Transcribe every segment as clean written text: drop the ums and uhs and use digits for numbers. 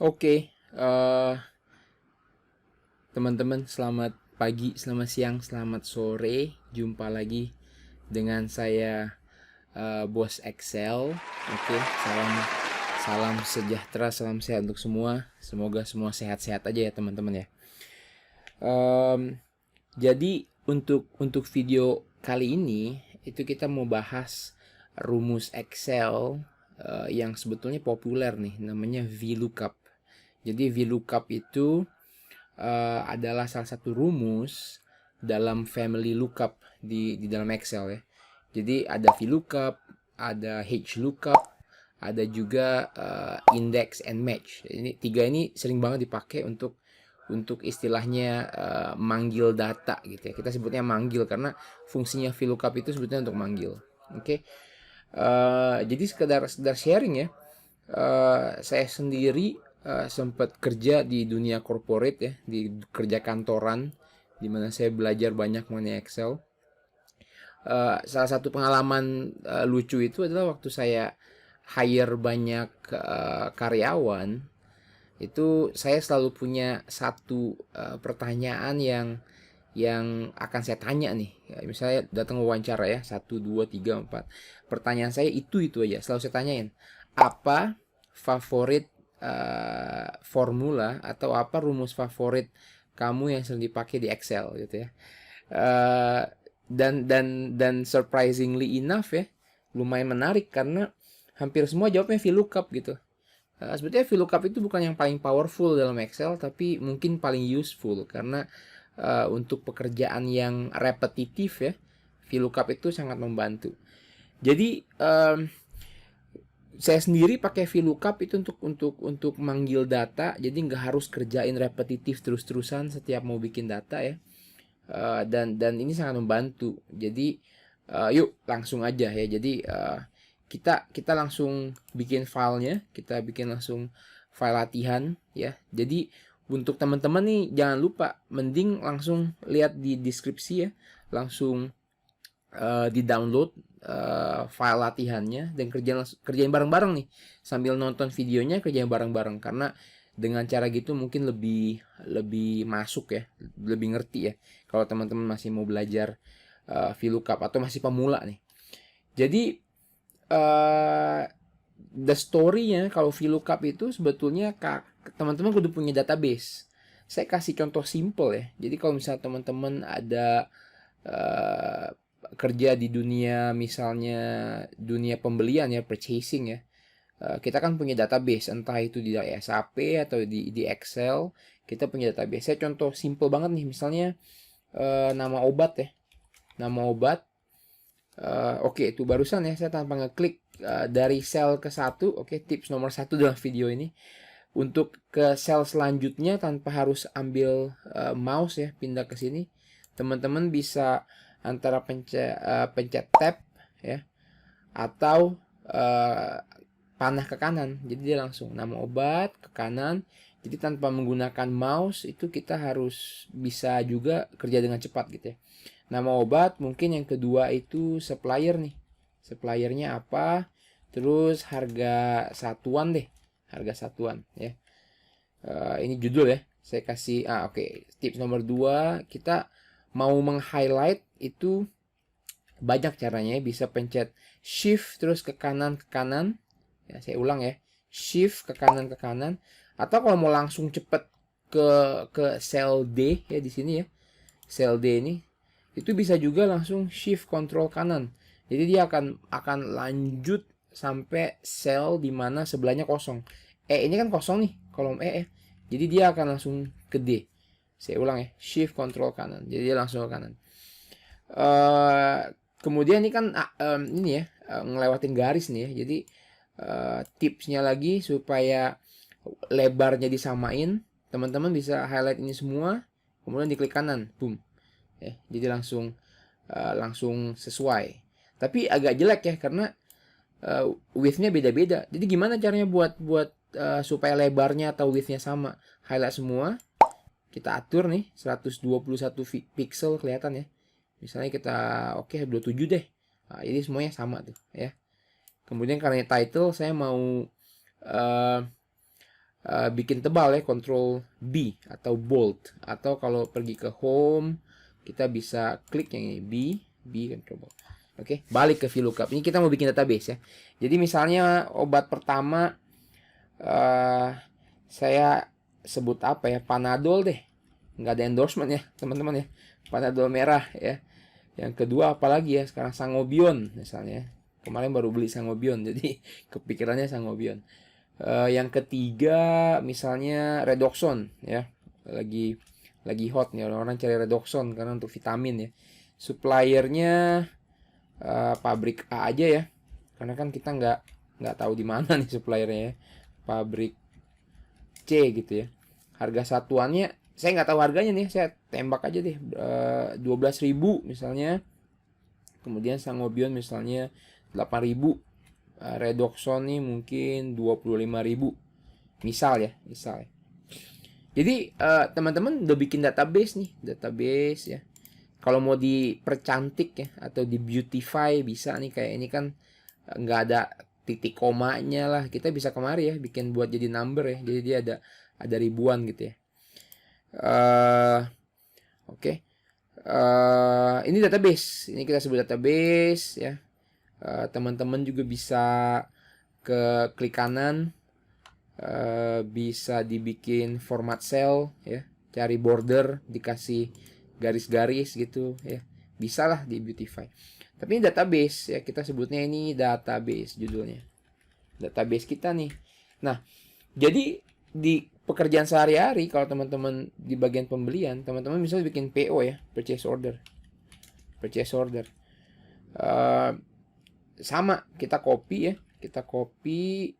Oke, teman-teman, selamat pagi, selamat siang, selamat sore. Jumpa lagi dengan saya, Bos Excel. Oke, salam salam sejahtera, salam sehat untuk semua. Semoga semua sehat-sehat aja ya teman-teman ya. Jadi untuk video kali ini itu kita mau bahas rumus Excel yang sebetulnya populer nih, namanya VLOOKUP. Jadi VLOOKUP itu adalah salah satu rumus dalam family lookup di dalam Excel ya. Jadi ada VLOOKUP, ada HLOOKUP, ada juga index and match. Ini tiga ini sering banget dipakai untuk istilahnya manggil data gitu ya. Kita sebutnya manggil karena fungsinya VLOOKUP itu sebetulnya untuk manggil. Oke. Jadi sekedar sharing ya. Saya sendiri sempat kerja di dunia corporate ya, di kerja kantoran, di mana saya belajar banyak mengenai Excel. Salah satu pengalaman lucu itu adalah waktu saya hire banyak karyawan, itu saya selalu punya satu pertanyaan yang akan saya tanya nih. Ya, misalnya datang wawancara ya, satu, dua, tiga, empat. Pertanyaan saya itu aja, selalu saya tanyain. Apa favorit formula atau apa rumus favorit kamu yang sering dipakai di Excel gitu ya. Eh, dan surprisingly enough ya, lumayan menarik karena hampir semua jawabnya VLOOKUP gitu. Sebetulnya VLOOKUP itu bukan yang paling powerful dalam Excel, tapi mungkin paling useful karena untuk pekerjaan yang repetitif ya, VLOOKUP itu sangat membantu. Jadi saya sendiri pakai VLOOKUP itu untuk manggil data, jadi nggak harus kerjain repetitif terus-terusan setiap mau bikin data ya. Dan ini sangat membantu. Jadi yuk langsung aja ya. Jadi kita langsung bikin filenya, kita bikin langsung file latihan ya. Jadi untuk teman-teman nih jangan lupa, mending langsung lihat di deskripsi ya, langsung di-download file latihannya dan kerjain bareng-bareng nih. Sambil nonton videonya kerjain bareng-bareng karena dengan cara gitu mungkin lebih lebih masuk ya, lebih ngerti ya. Kalau teman-teman masih mau belajar VLOOKUP atau masih pemula nih. Jadi the story-nya kalau VLOOKUP itu sebetulnya teman-teman kudu punya database. Saya kasih contoh simple ya. Jadi kalau misalnya teman-teman ada uh, kerja di dunia, misalnya dunia pembelian ya, purchasing ya, kita kan punya database, entah itu di SAP atau di Excel. Kita punya database. Saya contoh simple banget nih, misalnya nama obat ya, nama obat. Oke, itu barusan ya saya tanpa ngeklik dari sel ke satu. Oke, tips nomor satu dalam video ini, untuk ke sel selanjutnya tanpa harus ambil mouse ya, pindah ke sini, teman-teman bisa antara pencet tab ya, atau panah ke kanan. Jadi dia langsung nama obat ke kanan. Jadi tanpa menggunakan mouse itu kita harus bisa juga kerja dengan cepat gitu ya. Nama obat, mungkin yang kedua itu supplier nih. Suppliernya apa? Terus harga satuan deh. Harga satuan ya. Ini judul ya. Saya kasih oke. Tips nomor 2, kita mau meng-highlight itu banyak caranya ya. Bisa pencet shift terus ke kanan. Ya, saya ulang ya. Shift ke kanan. Atau kalau mau langsung cepet ke sel D ya, di sini ya. Sel D ini itu bisa juga langsung shift control kanan. Jadi dia akan lanjut sampai sel di mana sebelahnya kosong. Ini kan kosong nih, kolom ya. Jadi dia akan langsung ke D. Saya ulang ya, shift control kanan. Jadi dia langsung ke kanan. Kemudian ini kan ini ya, ngelewatin garis nih ya. Jadi tipsnya lagi supaya lebarnya disamain, teman-teman bisa highlight ini semua, kemudian diklik kanan, boom. Jadi langsung sesuai. Tapi agak jelek ya karena width-nya beda-beda. Jadi gimana caranya buat supaya lebarnya atau width-nya sama? Highlight semua, kita atur nih 121 pixel kelihatan ya. Misalnya kita 27 deh. Nah, jadi semuanya sama tuh ya. Kemudian karena title saya mau bikin tebal ya, Control B atau bold, atau kalau pergi ke home kita bisa klik yang ini, B Control bold. Oke, balik ke VLOOKUP. Ini kita mau bikin database ya. Jadi misalnya obat pertama saya sebut apa ya, Panadol deh, nggak ada endorsement ya teman-teman ya, Panadol merah ya. Yang kedua apalagi ya, sekarang Sangobion misalnya, kemarin baru beli Sangobion jadi kepikirannya Sangobion. Yang ketiga misalnya Redoxon ya, lagi hot nih orang-orang cari Redoxon karena untuk vitamin ya. Suppliernya pabrik A aja ya, karena kan kita nggak tahu di mana nih suppliernya ya. Pabrik C gitu ya. Harga satuannya saya nggak tahu harganya nih, saya tembak aja deh, 12.000 misalnya. Kemudian Sangobion misalnya 8.000. Redoxon nih mungkin 25.000. Misal ya. Jadi teman-teman udah bikin database nih, ya. Kalau mau dipercantik ya atau di beautify bisa nih, kayak ini kan nggak ada titik komanya lah, kita bisa kemari ya bikin buat jadi number ya, jadi dia ada ribuan gitu ya. Oke. Ini database, ini kita sebut database ya. Teman-teman juga bisa ke klik kanan, bisa dibikin format cell ya, cari border dikasih garis-garis gitu ya, bisa lah di beautify. Tapi ini database ya, kita sebutnya ini database, judulnya database kita nih. Nah, jadi di pekerjaan sehari-hari kalau teman-teman di bagian pembelian, teman-teman bisa bikin PO ya, purchase order. Sama, kita copy ya, kita copy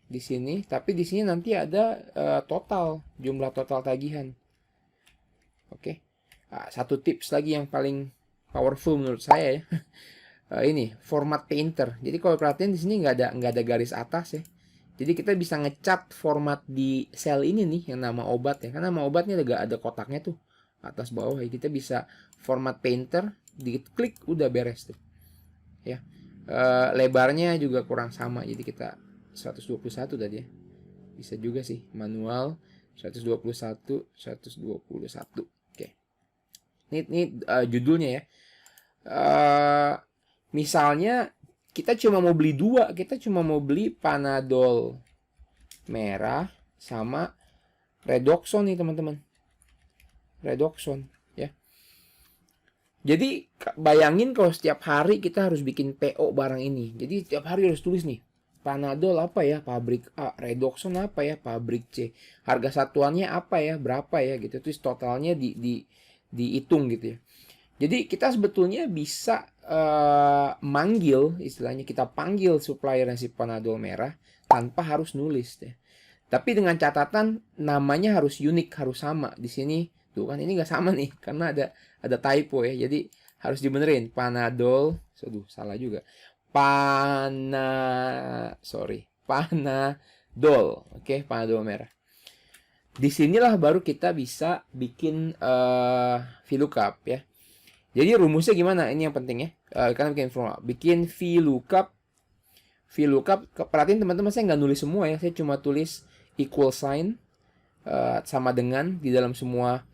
di sini, tapi di sini nanti ada jumlah total tagihan. Oke. Satu tips lagi yang paling powerful menurut saya ya. Ini format painter. Jadi kalau perhatian di sini nggak ada garis atas ya. Jadi kita bisa ngecat format di sel ini nih yang nama obat ya. Karena nama obatnya ada kotaknya tuh atas bawah ya. Kita bisa format painter, diklik udah beres tuh. Ya. Lebarnya juga kurang sama. Jadi kita 121 tadi ya. Bisa juga sih manual 121. Oke. Ini judulnya ya. Misalnya kita cuma mau beli 2, kita cuma mau beli Panadol merah sama Redoxon nih teman-teman. Redoxon ya. Jadi bayangin kalau setiap hari kita harus bikin PO barang ini. Jadi setiap hari harus tulis nih, Panadol apa ya, pabrik A, Redoxon apa ya, pabrik C, harga satuannya apa ya, berapa ya gitu, terus totalnya dihitung gitu ya. Jadi kita sebetulnya bisa manggil, istilahnya kita panggil supplier si Panadol merah tanpa harus nulis deh. Tapi dengan catatan namanya harus unik, harus sama. Di sini tuh kan ini nggak sama nih karena ada typo ya. Jadi harus dibenerin, Panadol, salah juga. Panadol, oke, Panadol merah. Disinilah baru kita bisa bikin VLOOKUP ya. Jadi rumusnya gimana? Ini yang penting ya. Karena bikin VLOOKUP. Perhatiin teman-teman, saya nggak nulis semua ya. Saya cuma tulis equal sign sama dengan. Di dalam semua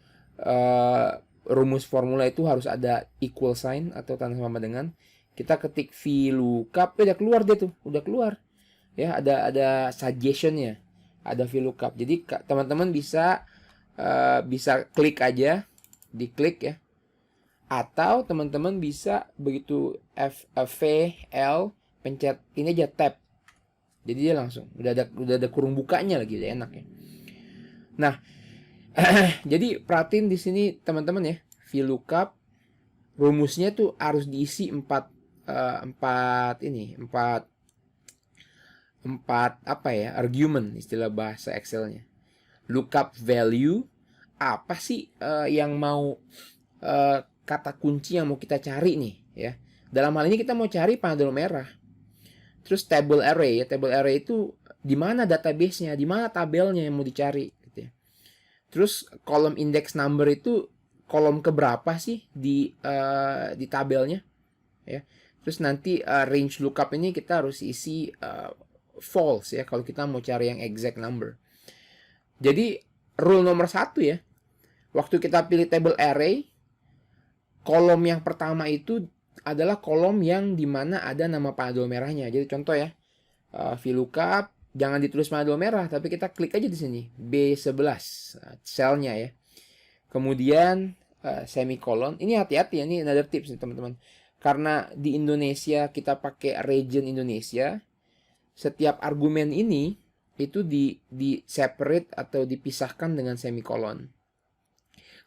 rumus formula itu harus ada equal sign atau tanda sama dengan. Kita ketik VLOOKUP, udah keluar dia tuh, udah keluar. Ya, ada suggestionnya, ada VLOOKUP. Jadi teman-teman bisa klik aja, diklik ya. Atau teman-teman bisa begitu VL pencet ini aja tab. Jadi dia langsung udah ada kurung bukanya lagi, udah enak ya. Nah, jadi perhatiin di sini teman-teman ya, VLOOKUP rumusnya tuh harus diisi 4 apa ya, argument istilah bahasa Excelnya. Lookup value, apa sih yang mau kata kunci yang mau kita cari nih ya. Dalam hal ini kita mau cari Panadol merah. Terus table array ya, table array itu di mana database-nya, di mana tabelnya yang mau dicari gitu ya. Terus kolom index number itu kolom keberapa sih di tabelnya ya. Terus nanti range lookup ini kita harus isi false ya kalau kita mau cari yang exact number. Jadi rule nomor 1 ya, waktu kita pilih table array, kolom yang pertama itu adalah kolom yang dimana ada nama panadol merahnya. Jadi contoh ya, VLOOKUP jangan ditulis panadol merah, tapi kita klik aja di sini B11 selnya ya. Kemudian semikolon. Ini hati-hati ya, ini another tips nih teman-teman. Karena di Indonesia kita pakai region Indonesia, setiap argumen ini itu di separate atau dipisahkan dengan semikolon.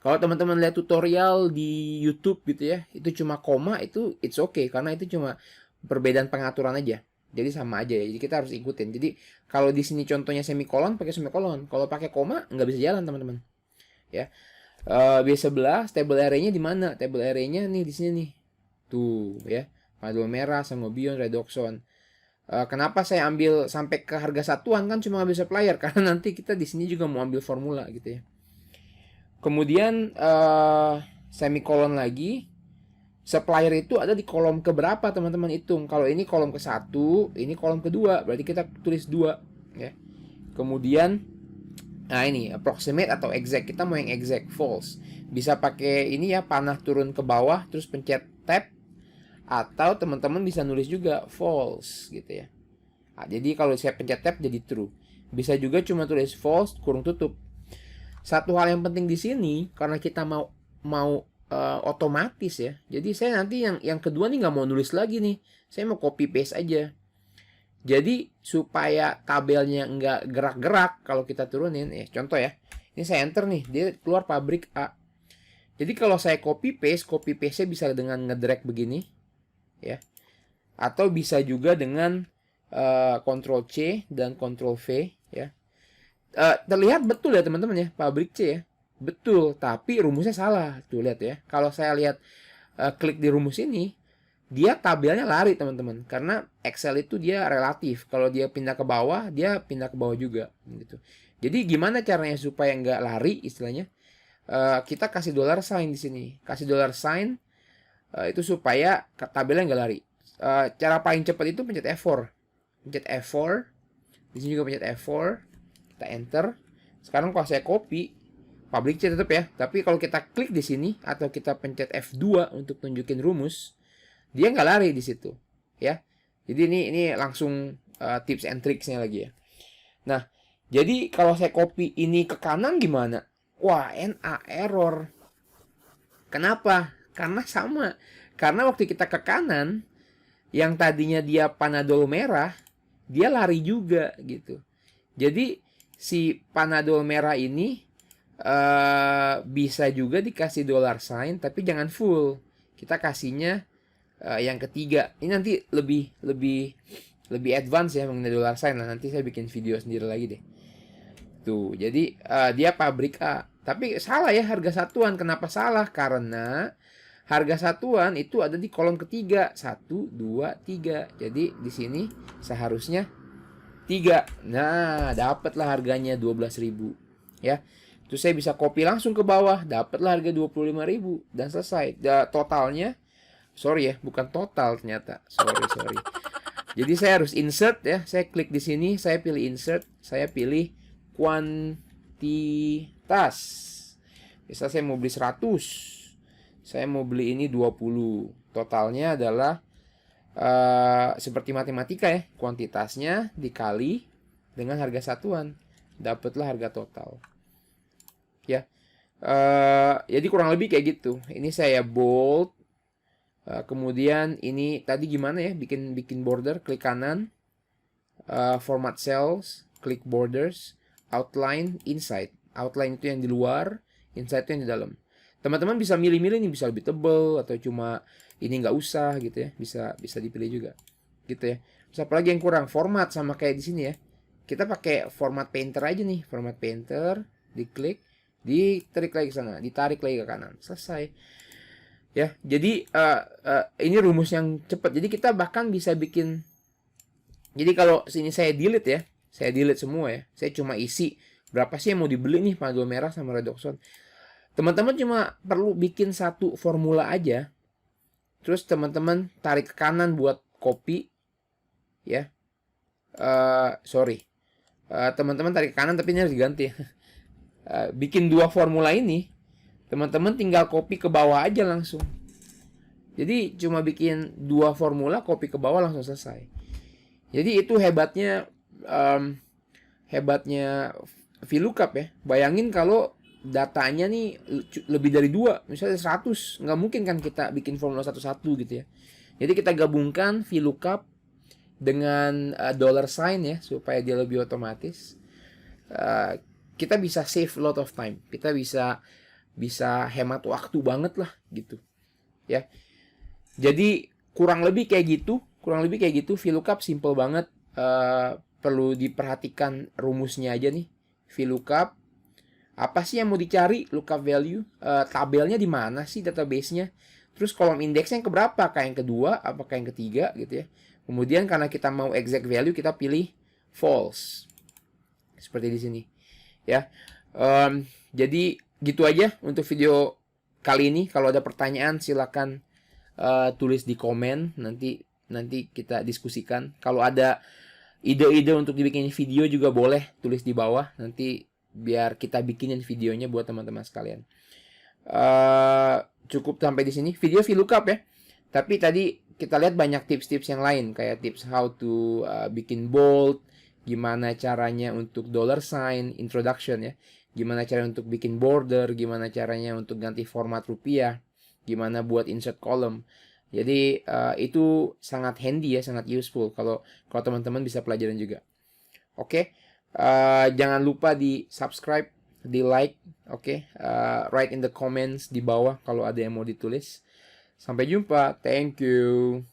Kalau teman-teman lihat tutorial di YouTube gitu ya, itu cuma koma, itu it's okay karena itu cuma perbedaan pengaturan aja. Jadi sama aja ya. Jadi kita harus ikutin. Jadi kalau di sini contohnya semikolon, pakai semikolon. Kalau pakai koma nggak bisa jalan teman-teman. Ya. B11 table array-nya di mana? Table array-nya nih di sini nih. Tuh ya. Panadol merah, sangobion, redoxon. Kenapa saya ambil sampai ke harga satuan kan cuma ambil supplier karena nanti kita di sini juga mau ambil formula gitu ya. Kemudian semikolon lagi. Supplier itu ada di kolom keberapa teman-teman hitung. Kalau ini kolom ke-1, ini kolom kedua, berarti kita tulis 2 ya. Kemudian nah ini approximate atau exact, kita mau yang exact, false. Bisa pakai ini ya, panah turun ke bawah terus pencet tab, atau teman-teman bisa nulis juga false gitu ya. Nah, jadi kalau saya pencet tab jadi true. Bisa juga cuma tulis false kurung tutup. Satu hal yang penting di sini karena kita mau otomatis ya. Jadi saya nanti yang kedua nih nggak mau nulis lagi nih. Saya mau copy paste aja. Jadi supaya tabelnya nggak gerak-gerak kalau kita turunin, contoh ya. Ini saya enter nih, dia keluar pabrik A. Jadi kalau saya copy paste-nya bisa dengan ngedrag begini, ya. Atau bisa juga dengan Ctrl C dan Ctrl V, ya. Terlihat betul ya teman-teman ya, pabrik C ya. Betul, tapi rumusnya salah. Tuh lihat ya. Kalau saya lihat klik di rumus ini, dia tabelnya lari teman-teman. Karena Excel itu dia relatif. Kalau dia pindah ke bawah, dia pindah ke bawah juga gitu. Jadi gimana caranya supaya nggak lari istilahnya? Kita kasih $sign di sini. Kasih $sign itu supaya tabelnya nggak lari. Cara paling cepat itu pencet F4. Pencet F4. Di sini juga pencet F4. Kita enter. Sekarang kalau saya copy, public C tetap ya. Tapi kalau kita klik di sini atau kita pencet F2 untuk tunjukin rumus, dia nggak lari di situ, ya. Jadi ini langsung tips and tricksnya lagi ya. Nah, jadi kalau saya copy ini ke kanan gimana? Wah, NA error. Kenapa? Karena sama. Karena waktu kita ke kanan, yang tadinya dia panadol merah, dia lari juga gitu. Jadi si panadol merah ini bisa juga dikasih $sign, tapi jangan full. Kita kasihnya yang ketiga. Ini nanti lebih advance ya mengenai $sign. Nah, nanti saya bikin video sendiri lagi deh. Tuh, jadi dia pabrik A. Tapi salah ya harga satuan. Kenapa salah? Karena harga satuan itu ada di kolom ketiga. 1, 2, 3. Jadi di sini seharusnya 3. Nah, dapatlah harganya 12.000 ya. Terus saya bisa copy langsung ke bawah, dapatlah harga 25.000 dan selesai. Totalnya sorry ya, bukan total ternyata. Sorry. Jadi saya harus insert ya. Saya klik di sini, saya pilih insert, saya pilih kuantitas. Misal saya mau beli 100. Saya mau beli ini 20. Totalnya adalah seperti matematika ya. Kuantitasnya dikali dengan harga satuan. Dapatlah harga total. Ya. Jadi kurang lebih kayak gitu. Ini saya bold. Kemudian ini tadi gimana ya, bikin border, klik kanan, format cells, klik borders, outline, inside. Outline itu yang di luar, inside itu yang di dalam. Teman-teman bisa milih-milih nih, bisa lebih tebal atau cuma ini nggak usah gitu ya, bisa dipilih juga gitu ya. Terus apalagi yang kurang, format sama kayak di sini ya. Kita pakai format painter aja nih, format painter, diklik, ditarik lagi ke sana, ditarik lagi ke kanan, selesai. Ya, jadi ini rumus yang cepat. Jadi kita bahkan bisa bikin. Jadi kalau sini saya delete ya, saya delete semua ya. Saya cuma isi berapa sih yang mau dibeli nih panadol merah sama redoxon. Teman-teman cuma perlu bikin satu formula aja. Terus teman-teman tarik ke kanan buat copy, ya. sorry, teman-teman tarik ke kanan tapi ini harus diganti ya. Bikin dua formula ini, teman-teman tinggal copy ke bawah aja langsung. Jadi cuma bikin dua formula, copy ke bawah langsung selesai. Jadi itu hebatnya VLOOKUP ya. Bayangin kalau datanya nih lebih dari 2, misalnya 100, nggak mungkin kan kita bikin formula satu-satu gitu ya. Jadi kita gabungkan VLOOKUP dengan dollar sign ya, supaya dia lebih otomatis. Kita bisa save a lot of time. Kita bisa hemat waktu banget lah gitu ya. Jadi kurang lebih kayak gitu. VLOOKUP simple banget. Perlu diperhatikan rumusnya aja nih. VLOOKUP, apa sih yang mau dicari? Lookup value, tabelnya di mana sih database-nya? Terus kolom indeksnya yang keberapa? Kayak yang kedua, apakah yang ketiga gitu ya. Kemudian karena kita mau exact value, kita pilih false. Seperti di sini ya. Jadi gitu aja untuk video kali ini. Kalau ada pertanyaan silakan tulis di komen, nanti kita diskusikan. Kalau ada ide-ide untuk dibikin video juga boleh tulis di bawah, nanti biar kita bikinin videonya buat teman-teman sekalian. Cukup sampai di sini video VLOOKUP ya. Tapi tadi kita lihat banyak tips-tips yang lain, kayak tips how to bikin bold, gimana caranya untuk dollar sign, introduction ya, gimana cara untuk bikin border, gimana caranya untuk ganti format rupiah, gimana buat insert column. Jadi itu sangat handy ya, sangat useful kalau teman-teman bisa pelajarin juga. Oke, jangan lupa di subscribe, di like, oke, write in the comments di bawah kalau ada yang mau ditulis. Sampai jumpa, thank you.